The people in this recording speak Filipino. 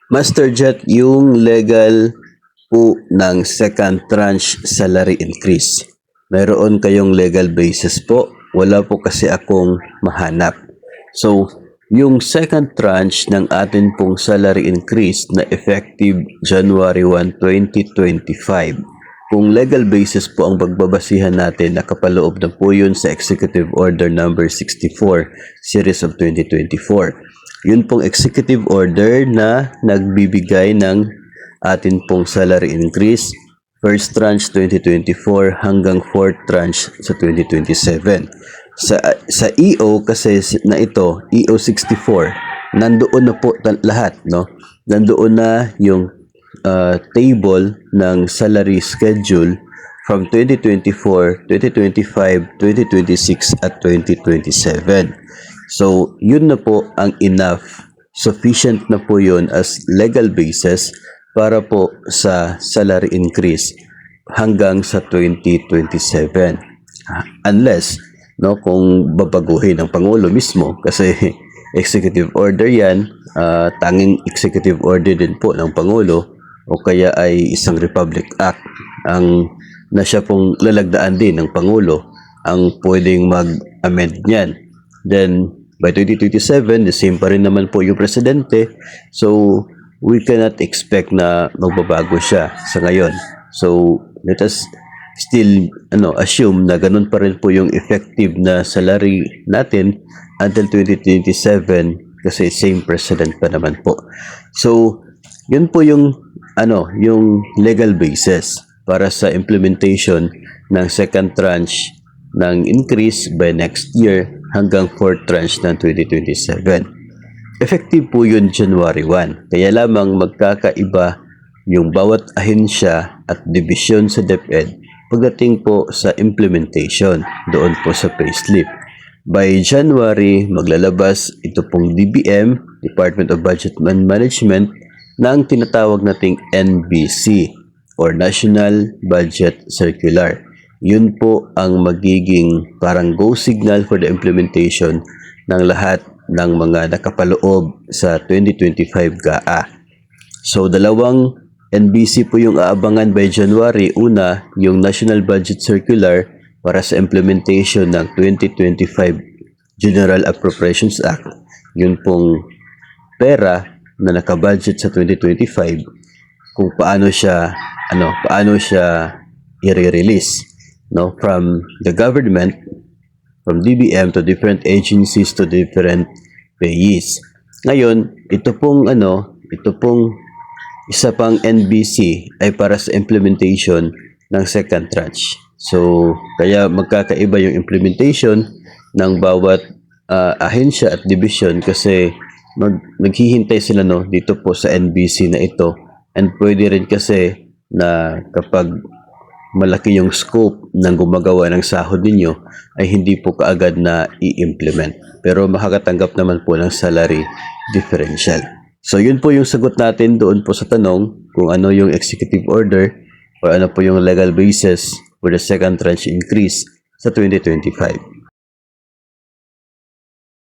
Master Jet, yung legal po ng second tranche salary increase. Meron kayong legal basis po? Wala po kasi akong mahanap. So, yung second tranche ng atin pong salary increase na effective January 1, 2025. Kung legal basis po ang pagbabasihan natin, nakapaloob na po yun sa Executive Order number 64, Series of 2024. Yun pong executive order na nagbibigay ng atin pong salary increase, first tranche 2024 hanggang fourth tranche sa 2027. Sa EO kasi na ito, EO 64, nandoon na po lahat, no? Nandoon na yung table ng salary schedule from 2024, 2025, 2026 at 2027. So, yun na po ang enough. Sufficient na po yun as legal basis para po sa salary increase hanggang sa 2027. Unless, no, kung babaguhin ng Pangulo mismo kasi executive order yan, tanging executive order din po ng Pangulo o kaya ay isang Republic Act ang na siya pong lalagdaan din ng Pangulo ang pwedeng mag-amend niyan. Then, by 2027, the same pa rin naman po yung presidente. So, we cannot expect na magbabago siya sa ngayon. So, let us still assume na ganun pa rin po yung effective na salary natin until 2027 kasi same president pa naman po. So, yun po yung yung legal basis para sa implementation ng second tranche ng increase by next year hanggang fourth tranche ng 2027. Effective po yun January 1. Kaya lamang magkakaiba yung bawat ahensya at division sa DepEd pagdating po sa implementation doon po sa payslip. By January, maglalabas ito pong DBM, Department of Budget and Management, ng tinatawag nating NBC or National Budget Circular. Yun po ang magiging parang go signal for the implementation ng lahat ng mga nakapaloob sa 2025 GAA. So, dalawang NBC po yung aabangan by January. Una, yung National Budget Circular para sa implementation ng 2025 General Appropriations Act. Yun pong pera na nakabudget sa 2025 kung paano siya i-release, no, from the government, from DBM to different agencies to different payees. Ngayon, ito pong isa pang NBC ay para sa implementation ng second tranche. So, kaya magkakaiba yung implementation ng bawat ahensya at division kasi naghihintay sila dito po sa NBC na ito. And pwede rin kasi na kapag malaki yung scope ng gumagawa ng sahod ninyo ay hindi po kaagad na i-implement. Pero makakatanggap naman po ng salary differential. So yun po yung sagot natin doon po sa tanong kung ano yung executive order o ano po yung legal basis for the second tranche increase sa 2025.